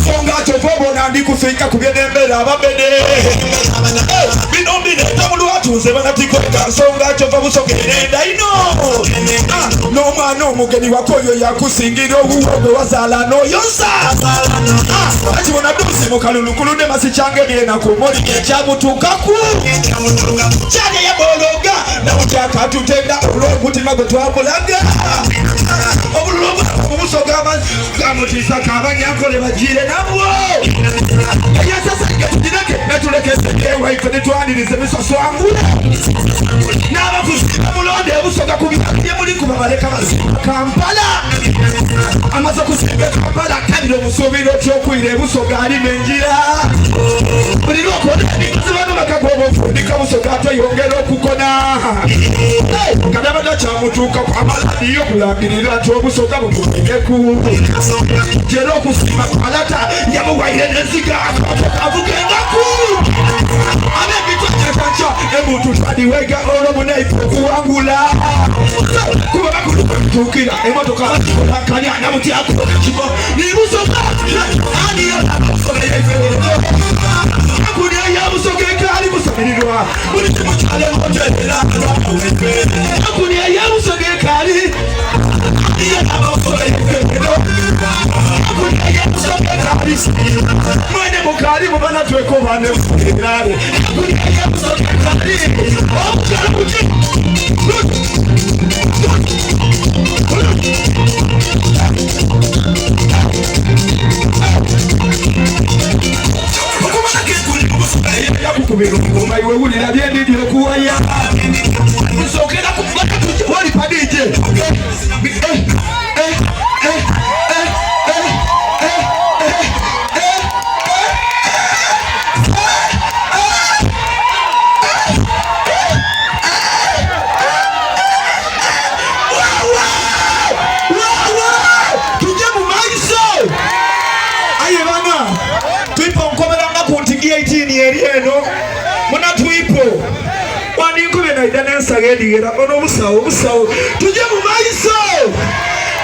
Songa chovobo na ndikufika kubyedembera ababede binombi netamulu atuze banatikoka songa chova busogerenda ino n'omwana omugeni wakoyo yakusingira obuwombe wazala n'oyosa akibona dusi mu kalulukulu ne masicyange byena ku moli ekyamutuukaku kyane yabologa namutyaka tutenda olw'omutima gwe twamulaga obululu obusoga gamutiisa kabanyakole bagire nabwo yasasanga tugireke netulekesewaife netwanirize misoswangula n'abavuzi bamulonde obusoga kubye muli kuba baleka bazimba Kampala amaze okusimba Kampala kabira omusuubiro kyokwira ebusoga alima enjira buli lwokona zibano bakagoba ofundika busoga atweyongera okukona kadabada kyamutuuka kwamaladiyo kulangirira nti obusoga bumugeku jera okusimba kwalata yamuwaire neziga avugengaku abebitwakyakakyo emuntu twadiwega olwomunaifu okuwangula kuba bakulukutukira emotoka bakanya namutyako kiko nibusoga aniyo akunia yabusoga ekali busamirirwa buli kimukyale moterera akunia yabusoga ekali mwene mukali mubana twekobane mugerare yakukubira omugoma iwe wulira byendidire kuwaya nsokera kubaka wali padije erieno muna tuipo wanikube na idana nsagedigira ono busawo tuje mu maiso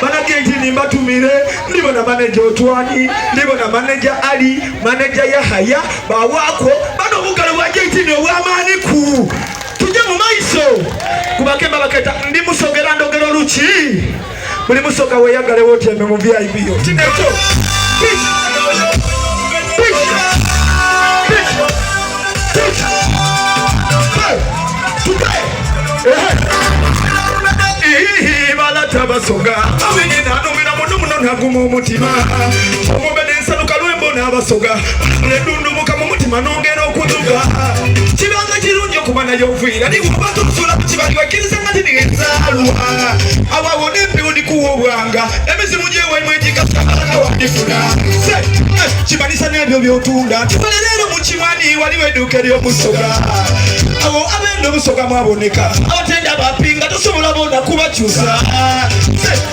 banageti nimbatumire ndibona manager Otwani ndibona manager Ali manager Yahaya bawako bano bugalo bwa geti ne wamani ku tuje mu maiso kubakemba baketa ndi musogera ndogero luchi buli musoga we yagale wote mu VIP yo tineto Basoga abene nanomira mundu muno naguma omutima omubene nsaluka lwembo n'abasoga nedundu muka mu mutima nongera okuzuga kibanga kirungi okuba nayo ovuira niwoba tutusula kukibali wakiriza nga tinigenzalwa awawo nempewo ndikuwa obwanga emizimu gyewemwegikasaaaa wandifuna kimanisa n'ebyo byotunda tubaleleero mu kimani waliwo edduuka ery'omusoga awo abenda obusoga mwaboneka abatenda bapinga tosobola bona kubakyusa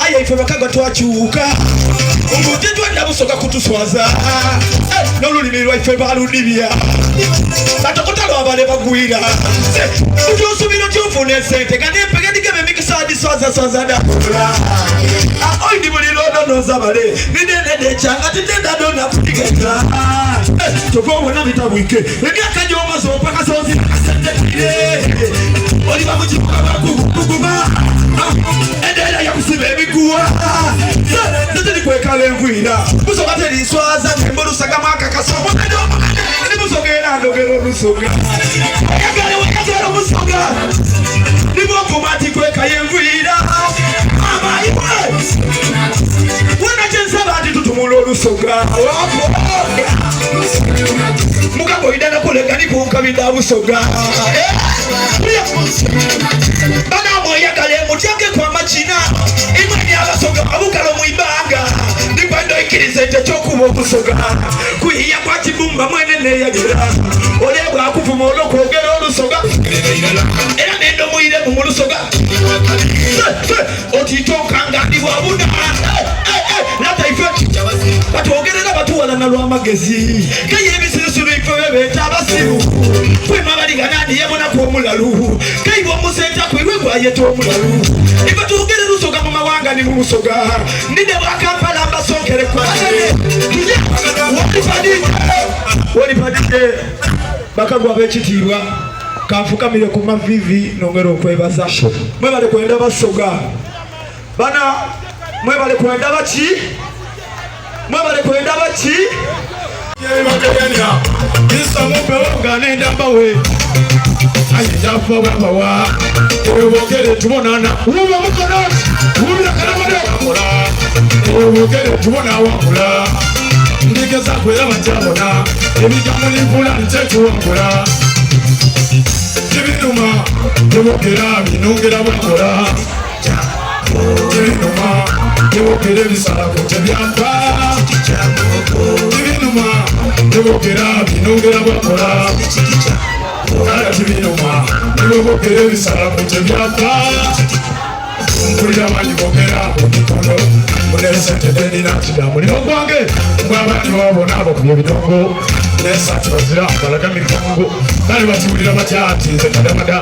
aye ife bakaga twakyuka omuntu twenda busoga kutuswaza n'olulimi lwaife baludibya batokotalo abale bagwira utyosubira tyofuna esente ganempega ndigebe mikisadi swaza dakula oindi buli lodonoza bale ninenede ekyanga titenda dona kutigeta tova obona bitabwike emyaka gyomaze opakasozi akasentekire oliba mukibuga bakuguma endera yakusiba emiguwa tetirikwekala envwira busoga teriswaza nembolusagamu akakasomo nimusogera ndogera olusoga oyagale weyagala omusoga nibokumati kwekaya envwira amaiwe wena kyensaba nti tutumula olusoga mukabo idana kolega nikunkabida busoga banamo oyagala emutyake kwamakina imani abasoga abukalo mwibanga nikwendo ikiriza ente kyokuba obusoga kuyiya kwa kibumba mwene neyagera olebwa akuvuma olwokwogera olusoga era nendo muyire mu lusoga otitokanga ndibwabuna nataife batwogerera batuwalana lw'amagezi kaye ebisirisiro ife bebeeta abasiru kwemabaligana ndiyebonaku omulalu kaibwa omusenta kwibwe gwayeta omulalu ife tuwogerera busoga mu mawanga ni busoga ndide bwakampala mbasokere kwa wali padide bakagwa b'ekitiibwa kanfukamire ku mavivi nongera okwebaza mwebale kwenda basoga bana mwebale kwenda baki mwebale kwenda baki yebagerenya isamupe oganenda mbawe ayijafa babawa ebogere tubonana uba mukono ubira kanamade akula ebogere tubona wakula ndigeza kwera batabona ebigambo n'imvula ntetuwakula ibinuma ebogera binongera bakola ibinuma ebogera ebisala kutebyampa ibinuma ebogera binongera bakola ibinuma ebogera ebisala kutebyampa mpulira bangi bogera omikono munesentedeninaatida mulimo gwange mwabandi babona abakubya ebidongo nesati bazira balaga migongo bali batiwulira batyati nze madamada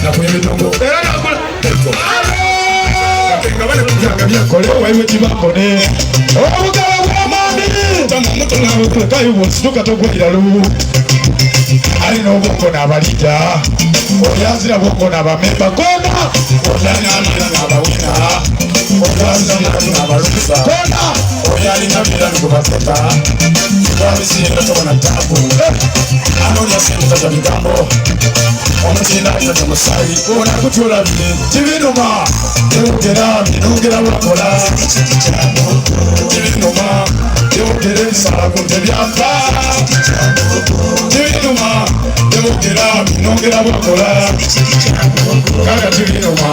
nakuya emidongo era nakola nga bali kubyanga byakole waiwe kibambone obugaba bwamaani tamumutonakayibonsituka togwairalu alina obwongo n'abalida oyazira bwongo n'abamemba gona oyanamira n'abawina oyazira n'abalusa gona oyalina mirani gubateka babisinda tobona tabu anonya sente taja bigambo omutinda taja musayi ona kutula bine tibinuma ebogera binongera bakola tibinuma ebogera ebisala kuntebyampa tibinuma ebogera binongera bakola kaga tibinuma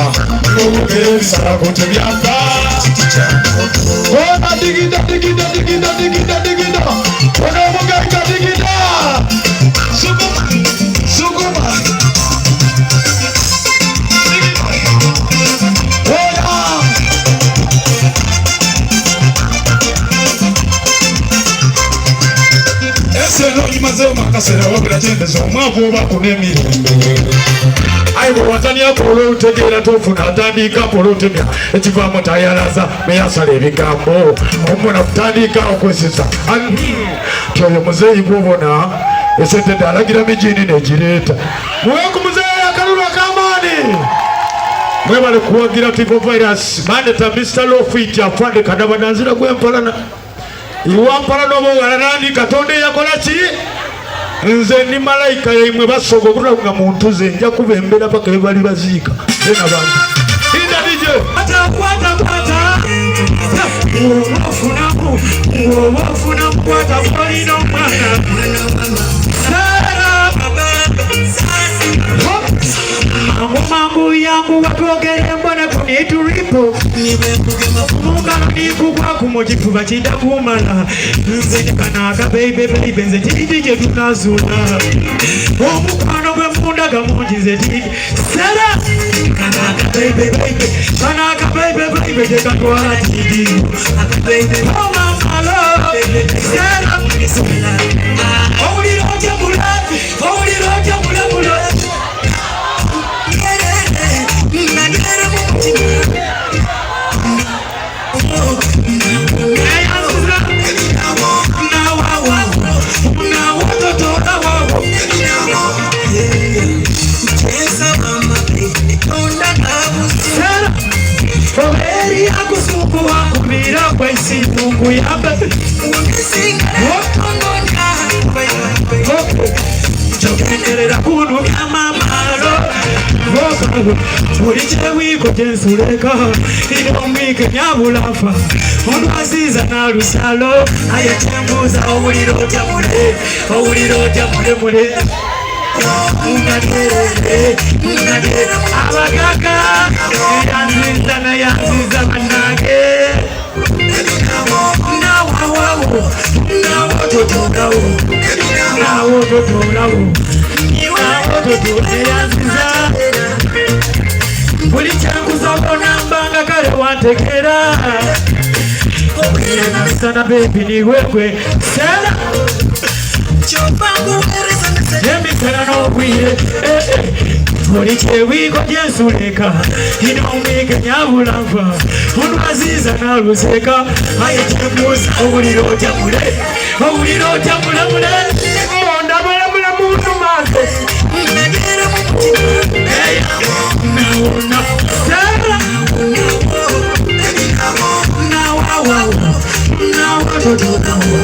ebogera ebisala kuntebyampa ona digida digida digida digida digida ona omugaga digida sukuma sukuma eseno imazeyo makasera wabula kyendeza omwavu obako n'emirembe ayiwe watandika olw'olutegeera tofuna atandika olw'otemya ekivaamu tayalaza meyasala ebigambo omuna kutandika okwesesa tyoyo muzeeyi gwobona esente ndalagira mijini negireeta muweku muzeeyi akalulu akamaani mwebale kuwagira tivo virus mandeta Mr. Lofit afande kadabananzira gwempalana iwampalana obowala nandi katonda yakola ki nze ndi malayika yaimwe basoga okutula muntu ze nja kubembera paka bebali baziika ena bantu inda dije kwata wofunamu kwata polino mwana mangu yangu watwogere mbona kunituripo mungano nikugwa kumujifuba kidakumala nze nekanaga beibe nze tidi gye tunazula omukwano gwe mundaga mungi nze tidi sera kanaga beibe tekatwala tidi omamalo sera owulira otya mula Eri akusuku wakubira kwesi mungu yabe chokenderera kunu yamamalo buli kyewiko gyensuleka inomwike nyabulafa olwaziza nalusalo ayekyembuza owulira otya mule abagaga yanziza nayanziza banage nawo totonawo yanziza buli kyankuzabona mbanga kale wantekera obuyena bebi niwekwe sera emisana n'obwire buli kyewiiko gyensuleka inomweke nyabulafa olwaziiza n'aluseka aye kyembuuza owulira otya mule owulira otya mulemule ondabalamula muntu maaso negera mu mutima nawona tera nawawawa nawadodonawa